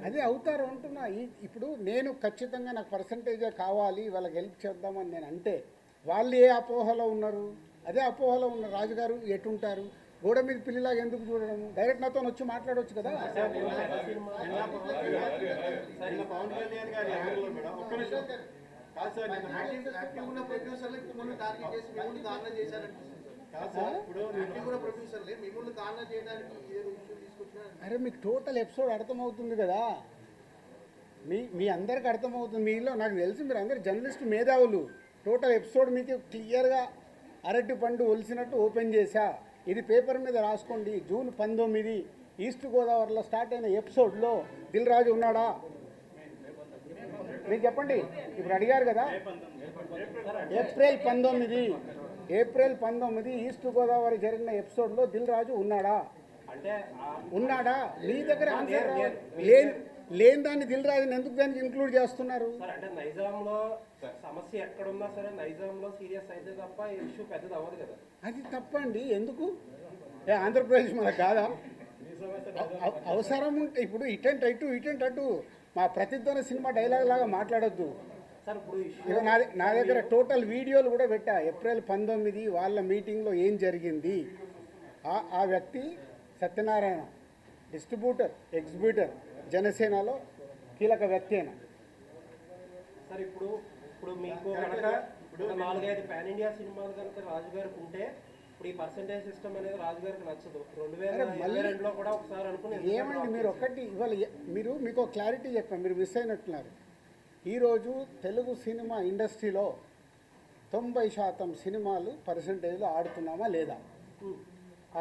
అదే అవుతారు అంటున్నా. ఇప్పుడు నేను ఖచ్చితంగా నాకు పర్సంటేజే కావాలి, వాళ్ళకి హెల్ప్ చేద్దామని నేను అంటే వాళ్ళు ఏ అపోహలో ఉన్నారు? అదే అపోహలో ఉన్న రాజుగారు ఎటుంటారు? గోడ మీద పిల్లిలాగా ఎందుకు చూడడం? డైరెక్ట్ నాతో వచ్చి మాట్లాడవచ్చు కదా. పవన్ కళ్యాణ్ గారి యాంగిల్లో మేడం ఒక్క నిమిషం కాదు సార్, యాక్టివ్ ఉన్న ప్రొడ్యూసర్లు మిమ్మల్ని టార్గెట్ చేసి మిమ్మల్ని దారుణ చేశారనిపిస్తుంది సార్. కాదు సార్, ఇప్పుడు యాక్టివ్ ఉన్న ప్రొడ్యూసర్లే మిమ్మల్ని దారుణ చేయడానికి ఏదో ఇష్యూ తీసుకొచ్చినా. అరే మీకు టోటల్ ఎపిసోడ్ అర్థమవుతుంది కదా, మీ అందరికి అర్థమవుతుంది. మీలో నాకు తెలిసి మీరు అందరు జర్నలిస్ట్ మేధావులు. టోటల్ ఎపిసోడ్ మీకు క్లియర్గా అరటి పండు ఒలిసినట్టు ఓపెన్ చేశా. ఇది పేపర్ మీద రాసుకోండి. జూన్ 19 ఈస్ట్ గోదావరిలో స్టార్ట్ అయిన ఎపిసోడ్లో దిల్ రాజు ఉన్నాడా? మీరు చెప్పండి. ఇప్పుడు అడిగారు కదా. ఏప్రిల్ 19 ఈస్ట్ గోదావరి జరిగిన ఎపిసోడ్లో దిల్ రాజు ఉన్నాడా? ఉన్నాడా? మీ దగ్గర ఆన్సర్ లేని దాన్ని దిల్ రాజుని ఎందుకు దానికి ఇంక్లూడ్ చేస్తున్నారు? అంటే నైజాంలో సమస్య ఎక్కడున్నా సరే నైజాంలో సీరియస్ అయితే తప్ప ఇష్యూ పెద్దది అవ్వదు కదా. అది తప్పండి. ఎందుకు? ఆంధ్రప్రదేశ్ మనకు కాదా? అవసరం ఉంటే ఇప్పుడు ఇటెంట్ అటు మా ప్రతిధ్వని సినిమా డైలాగ్ లాగా మాట్లాడొద్దు సార్. ఇప్పుడు నా దగ్గర టోటల్ వీడియోలు కూడా పెట్టా. ఏప్రిల్ 19 వాళ్ళ మీటింగ్లో ఏం జరిగింది. ఆ వ్యక్తి సత్యనారాయణ డిస్ట్రిబ్యూటర్, ఎగ్జిబ్యూటర్, జనసేనలో కీలక వ్యక్తి అయినా. సార్ ఇప్పుడు మీకు కనుక 4-5 పాన్ ఇండియా సినిమాలు కనుక రాజుగారికి ఉంటే ఇప్పుడు ఈ పర్సెంటేజ్ సిస్టమ్ అనేది రాజుగారికి నచ్చదు. 2022లో కూడా ఒకసారి అనుకుని ఏమండి మీరు ఒకటి ఇవాళ మీకు క్లారిటీ చెప్పాను, మీరు మిస్ అయినట్టున్నారు. ఈరోజు తెలుగు సినిమా ఇండస్ట్రీలో 90% సినిమాలు పర్సెంటేజ్లో ఆడుతున్నామా లేదా?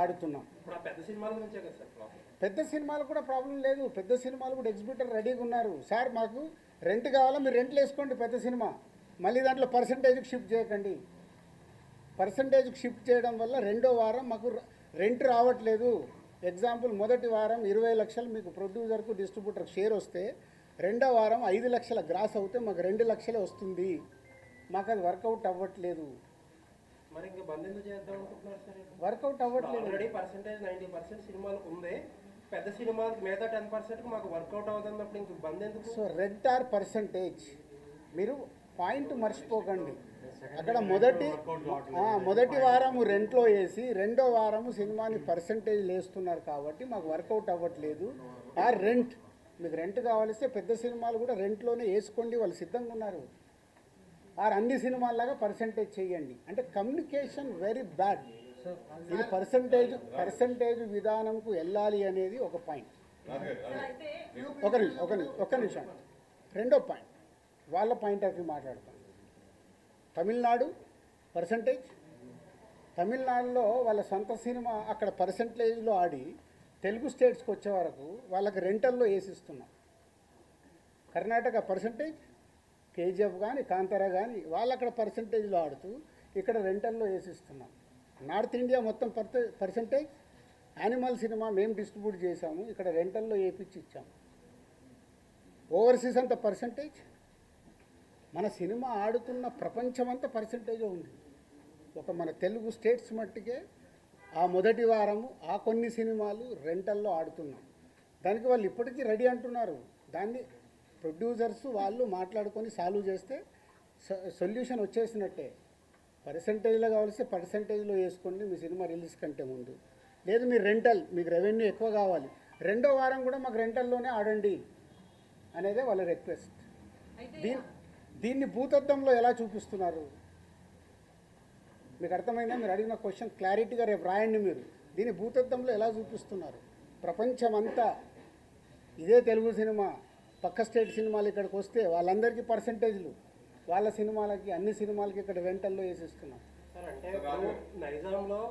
ఆడుతున్నాం. ఇప్పుడు పెద్ద సినిమాల నుంచే కదా సార్ ప్రాబ్లం. పెద్ద సినిమాలు కూడా ప్రాబ్లం లేదు. పెద్ద సినిమాలు కూడా ఎగ్జిబ్యూటర్ రెడీగా ఉన్నారు. సార్ మాకు రెంట్ కావాలా, మీరు రెంట్లు వేసుకోండి పెద్ద సినిమా, మళ్ళీ దాంట్లో పర్సంటేజ్కి షిఫ్ట్ చేయకండి. పర్సంటేజ్కి షిఫ్ట్ చేయడం వల్ల రెండో వారం మాకు రెంట్ రావట్లేదు. ఎగ్జాంపుల్, మొదటి వారం 20 లక్షలు మీకు ప్రొడ్యూసర్కు డిస్ట్రిబ్యూటర్కి షేర్ వస్తే రెండో వారం 5 లక్షల గ్రాస్ అవుతే మాకు 2 లక్షలే వస్తుంది. మాకు అది వర్కౌట్ అవ్వట్లేదు. మరి ఇంకా బంద్ ఎందుకు చేద్దాం అనుకుంటున్నారు సార్? వర్కౌట్ అవ్వట్లేదు. ఆల్రెడీ పర్సెంటేజ్ 90% సినిమాలకు ఉంది. పెద్ద సినిమాలకు మిగతా 10% మాకు వర్కౌట్ అవుతున్నప్పుడు ఇంక బంద్ ఎందుకు? సో రెంట్ ఆర్ పర్సంటేజ్, మీరు పాయింట్ మర్చిపోకండి. అక్కడ మొదటి వారము రెంట్లో వేసి రెండో వారము సినిమాని పర్సంటేజ్ వేస్తున్నారు కాబట్టి మాకు వర్కౌట్ అవ్వట్లేదు. ఆ రెంట్, మీకు రెంట్ కావాలిస్తే పెద్ద సినిమాలు కూడా రెంట్లోనే వేసుకోండి, వాళ్ళు సిద్ధంగా ఉన్నారు. ఆర్ అన్ని సినిమాల్లాగా పర్సంటేజ్ చేయండి అంటే కమ్యూనికేషన్ వెరీ బ్యాడ్. ఇది పర్సంటేజ్ విధానంకు వెళ్ళాలి అనేది ఒక పాయింట్. ఒక నిమిషం. రెండో పాయింట్, వాళ్ళ పాయింట్ ఆఫ్ వ్యూ మాట్లాడతాం. తమిళనాడు పర్సంటేజ్, తమిళనాడులో వాళ్ళ సొంత సినిమా అక్కడ పర్సంటేజ్లో ఆడి తెలుగు స్టేట్స్కి వచ్చే వరకు వాళ్ళకి రెంటల్లో వేసిస్తున్నాం. కర్ణాటక పర్సంటేజ్, కేజీఎఫ్ కానీ కాంతారా కానీ వాళ్ళు అక్కడ పర్సంటేజ్లో ఆడుతూ ఇక్కడ రెంటల్లో వేసిస్తున్నాం. నార్త్ ఇండియా మొత్తం పర్సంటేజ్. యానిమల్ సినిమా మేము డిస్ట్రిబ్యూట్ చేశాము, ఇక్కడ రెంటల్లో వేపించి ఇచ్చాము. ఓవర్సీస్ అంతా పర్సంటేజ్. మన సినిమా ఆడుతున్న ప్రపంచమంతా పర్సంటేజ్ ఉంది. ఒక మన తెలుగు స్టేట్స్ మట్టుకే ఆ మొదటి వారము ఆ కొన్ని సినిమాలు రెంటల్లో ఆడుతున్నాం. దానికి వాళ్ళు ఇప్పటికీ రెడీ అంటున్నారు. దాన్ని ప్రొడ్యూసర్స్ వాళ్ళు మాట్లాడుకొని సాల్వ్ చేస్తే సొల్యూషన్ వచ్చేసినట్టే. పర్సంటేజ్లో కావాల్సి పర్సంటేజ్లో వేసుకోండి మీ సినిమా రిలీజ్ కంటే ముందు. లేదు మీరు రెంటల్, మీకు రెవెన్యూ ఎక్కువ కావాలి, రెండో వారం కూడా మాకు రెంటల్లోనే ఆడండి అనేదే వాళ్ళ రిక్వెస్ట్. దీన్ని భూతద్దంలో ఎలా చూపిస్తున్నారు మీకు అర్థమైందా? మీరు అడిగిన క్వశ్చన్ క్లారిటీగా రేపు రాయండి. మీరు దీన్ని భూతద్దంలో ఎలా చూపిస్తున్నారు? ప్రపంచమంతా ఇదే తెలుగు సినిమా, పక్క స్టేట్ సినిమాలు ఇక్కడికి వస్తే వాళ్ళందరికీ పర్సంటేజ్లు, వాళ్ళ సినిమాలకి అన్ని సినిమాలకి ఇక్కడ రెంటల్లో వేసిస్తున్నాం. సార్ అంటే నైజాంలో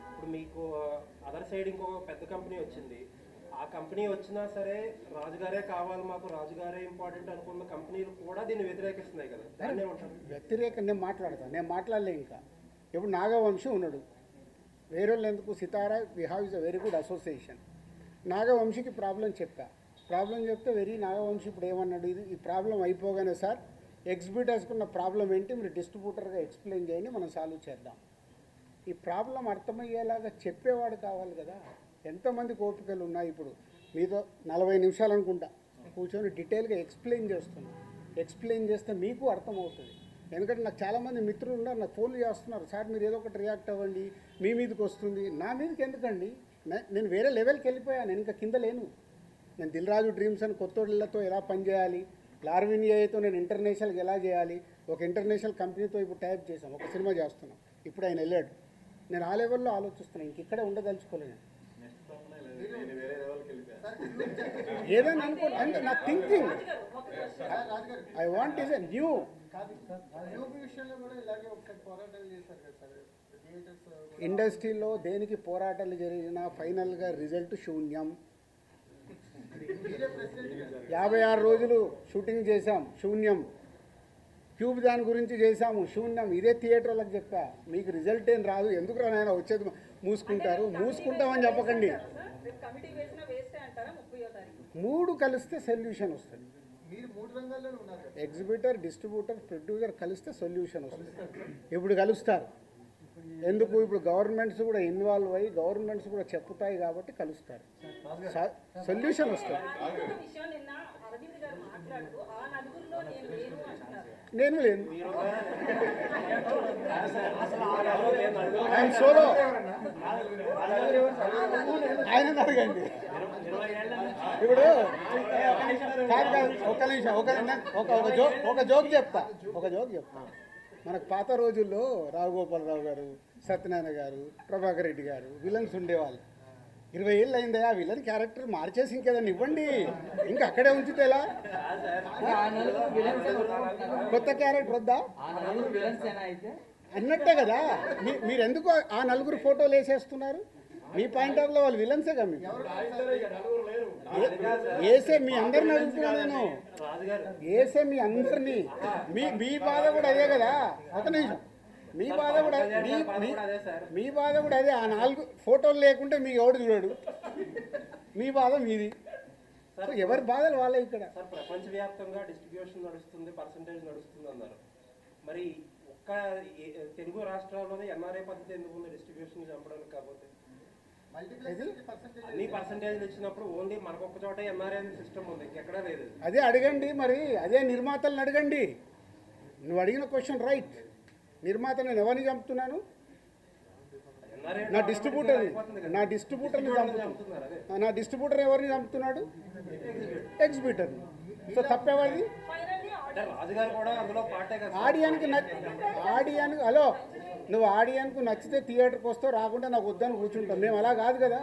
ఇప్పుడు మీకు అదర్ సైడ్ ఇంకో పెద్ద కంపెనీ వచ్చింది. ఆ కంపెనీ వచ్చినా సరే రాజుగారే కావాలి, మాకు రాజుగారే ఇంపార్టెంట్ అనుకున్న కంపెనీలు కూడా దీన్ని వ్యతిరేకిస్తున్నాయి కదా. దాన్నే ఉంటాను వ్యతిరేకం నేను మాట్లాడలే. ఇంకా ఇప్పుడు నాగవంశీ ఉన్నాడు, వేరే వాళ్ళు ఎందుకు? Sithara we have is a very good association. నాగవంశీకి ప్రాబ్లం చెప్తే నాగవంశీ ఇప్పుడు ఏమన్నాడు, ఈ ప్రాబ్లం అయిపోగానే సార్ ఎగ్జిబ్యూటర్స్కున్న ప్రాబ్లం ఏంటి మీరు డిస్ట్రిబ్యూటర్గా ఎక్స్ప్లెయిన్ చేయండి, మనం సాల్వ్ చేద్దాం. ఈ ప్రాబ్లం అర్థమయ్యేలాగా చెప్పేవాడు కావాలి కదా. ఎంతమంది ఓపికలు ఉన్నాయి? ఇప్పుడు మీతో 40 నిమిషాలు అనుకుంటా కూర్చొని డీటెయిల్గా ఎక్స్ప్లెయిన్ చేస్తున్నాను. ఎక్స్ప్లెయిన్ చేస్తే మీకు అర్థమవుతుంది. ఎందుకంటే నాకు చాలామంది మిత్రులు ఉన్నారు, నాకు ఫోన్లు చేస్తున్నారు, సార్ మీరు ఏదో ఒకటి రియాక్ట్ అవ్వండి, మీ మీదకి వస్తుంది. నా మీదకి ఎందుకండి? నేను వేరే లెవెల్కి వెళ్ళిపోయాను, నేను ఇంకా కింద లేను. నేను దిల్ రాజు డ్రీమ్స్ అని కొత్తోళ్ళతో ఎలా పనిచేయాలి, లార్విన్ ఏఐతో నేను ఇంటర్నేషనల్కి ఎలా చేయాలి, ఒక ఇంటర్నేషనల్ కంపెనీతో ఇప్పుడు టైప్ చేసాం, ఒక సినిమా చేస్తున్నాం. ఇప్పుడు ఆయన వెళ్ళాడు, నేను ఆ లెవెల్లో ఆలోచిస్తున్నాను, ఇంక ఇక్కడే ఉండదలుచుకోలేను. ఏదైనా అనుకో అంటే నా thinking I want is a new. విషయంలో కూడా ఇలాగే ఒకసారి పోరాటాలు చేశారు కదా సార్ థియేటర్స్. ఇండస్ట్రీలో దేనికి పోరాటాలు జరిగినా ఫైనల్గా రిజల్ట్ శూన్యం. 56 రోజులు షూటింగ్ చేశాం, శూన్యం. క్యూబ్ దాని గురించి చేశాము, శూన్యం. ఇదే థియేటర్ వాళ్ళకి చెప్పా, మీకు రిజల్ట్ ఏం రాదు, ఎందుకు రానైనా వచ్చేది మూసుకుంటారు. మూసుకుంటామని చెప్పకండి. 3 కలిస్తే సొల్యూషన్ వస్తుంది. మీరు 3 రంగాల్లో ఉన్నారు. ఎగ్జిబిటర్, డిస్ట్రిబ్యూటర్, ప్రొడ్యూసర్ కలిస్తే సొల్యూషన్ వస్తుంది. ఇప్పుడు కలుస్తారు. ఎందుకు? ఇప్పుడు గవర్నమెంట్స్ కూడా ఇన్వాల్వ్ అయ్యి గవర్నమెంట్స్ కూడా చెప్తాయి కాబట్టి కలుస్తారు, సొల్యూషన్ వస్తుంది. నేను లేను, ఆయన సోలో. ఆయన అడగండి. ఇప్పుడు ఒక నిమిషం, ఒక జోక్ చెప్తా. మనకు పాత రోజుల్లో రావుగోపాలరావు గారు, సత్యనారాయణ గారు, ప్రభాకర్ రెడ్డి గారు విలన్స్ ఉండేవాళ్ళు. 20 ఏళ్ళు అయిందా ఆ విలన్ క్యారెక్టర్ మార్చేసి ఇంకేదన్నా ఇవ్వండి, ఇంకా అక్కడే ఉంచితే ఎలా? కొత్త క్యారెక్టర్ వద్దా అన్నట్టే కదా. మీరు ఎందుకు ఆ 4 ఫోటోలు వేసేస్తున్నారు? మీ పాయింట్ ఆఫ్ లో వాళ్ళు విలన్సేగా. మీకు వేసే మీ అందరిని అడుగుతున్నాను నేను, వేసే మీ అందరినీ. మీ బాధ కూడా అదే కదా. ఒక నిమిషం, మీ బాధ కూడా అదే. ఆ 4 ఫోటోలు లేకుంటే మీకు ఎవడు చూడడు, మీ బాధ మీది. సో ఎవరి బాధలు వాళ్ళే ఇక్కడ. సార్ ప్రపంచవ్యాప్తంగా డిస్ట్రిబ్యూషన్ నడుస్తుంది, పర్సంటేజ్ నడుస్తుంది అన్నారు. మరి ఒక్క తెలుగు రాష్ట్రాల్లోనే ఎన్ఆర్ఐ పద్ధతి ఎందుకు ఉంది డిస్ట్రిబ్యూషన్ చంపడానికి? కాకపోతే అన్ని పర్సంటేజ్ ఇచ్చినప్పుడు ఓన్లీ మనకొక్క చోట ఎన్ఆర్ఐ సిస్టమ్ ఉంది, ఎక్కడా లేదు. అదే అడగండి మరి, అదే నిర్మాతలను అడగండి. నువ్వు అడిగిన క్వశ్చన్ రైట్. నిర్మాత నేను ఎవరిని చంపుతున్నాను? నా డిస్ట్రిబ్యూటర్ ఎవరిని చంపుతున్నాడు? ఎగ్జిబిటర్. సో తప్పేవాడిది. ఆడియన్కి హలో, నువ్వు ఆడియన్కు నచ్చితే థియేటర్కి వస్తావు, రాకుండా నాకు వద్దని కూర్చుంటాం. మేము అలా కాదు కదా.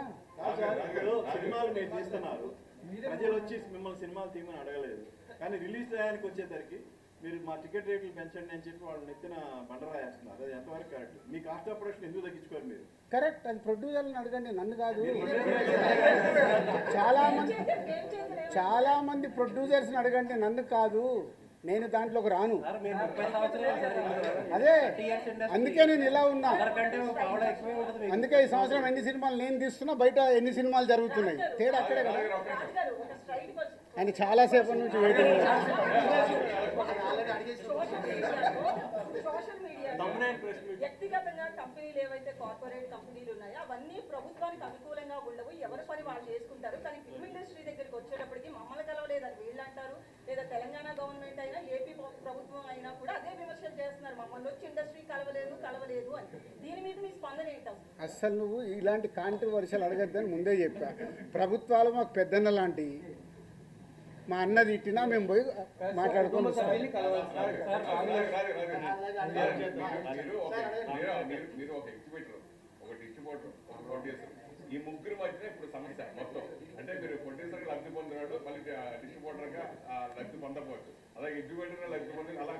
సినిమాలు మీరు తీస్తున్నారు, ప్రజలు వచ్చి మిమ్మల్ని సినిమాలు తీయమని అడగలేదు, కానీ రిలీజ్ టయానికి వచ్చేసరికి మీరు మా టికెట్ రేట్లు పెంచండి అని చెప్పి వాళ్ళు నెత్తిన బండరాయేస్తున్నారు. అది ఎంతవరకు correct? Me cost of production ఎందుకు తగ్గించుకోరు మీరు? కరెక్ట్, అది ప్రొడ్యూసర్ని అడగండి, నన్ను కాదు. చాలా మంది ప్రొడ్యూసర్స్ని అడగండి, నన్ను కాదు. నేను దాంట్లోకి రాను. అదే అందుకే నేను ఇలా ఉన్నా. అందుకే ఈ సంవత్సరం ఎన్ని సినిమాలు నేను తీస్తున్నా, బయట ఎన్ని సినిమాలు జరుగుతున్నాయి, తేడా అక్కడే కదా. అని చాలాసేపు నుంచి వెయిటింగ్. వ్యక్తిగతంగా కంపెనీలు ఏవైతే కార్పొరేట్ కంపెనీలు ఉన్నాయో అవన్నీ ప్రభుత్వానికి అనుకూలంగా ఉండవు, ఎవరి పని వాళ్ళు చేసుకుంటారు. కానీ ఫిల్మ్ ఇండస్ట్రీ దగ్గరికి వచ్చేటప్పటికి మమ్మల్ని కలవలేదని వీళ్ళు అంటారు, లేదా తెలంగాణ గవర్నమెంట్ అయినా ఏపీ ప్రభుత్వం అయినా కూడా అదే విమర్శలు చేస్తున్నారు, మమ్మల్ని వచ్చి ఇండస్ట్రీ కలవలేదు అని. దీని మీద మీ స్పందన ఏంటావు? అస్సలు నువ్వు ఇలాంటి కాంట్రవర్షియల్ అడగద్దని ముందే చెప్పా. ప్రభుత్వాలు మాకు పెద్దన్న లాంటివి. మా అన్నది ఇట్టినా మేము పోయి మాట్లాడుకొని మీరు ఒక ఎగ్జిబిటర్, ఒక డిస్ట్రిబ్యూటర్, ఒక ప్రొడ్యూసర్, ఈ ముగ్గురు మధ్యన ఇప్పుడు సమస్య మొత్తం. అంటే మీరు ప్రొడ్యూసర్ లబ్ధి పొందినాడు, మళ్ళీ డిస్ట్రిబ్యూటర్ గా లబ్ధి పొందకపోవచ్చు, అలాగే ఎగ్జిబిటర్ లబ్ధి పొందిన, అలా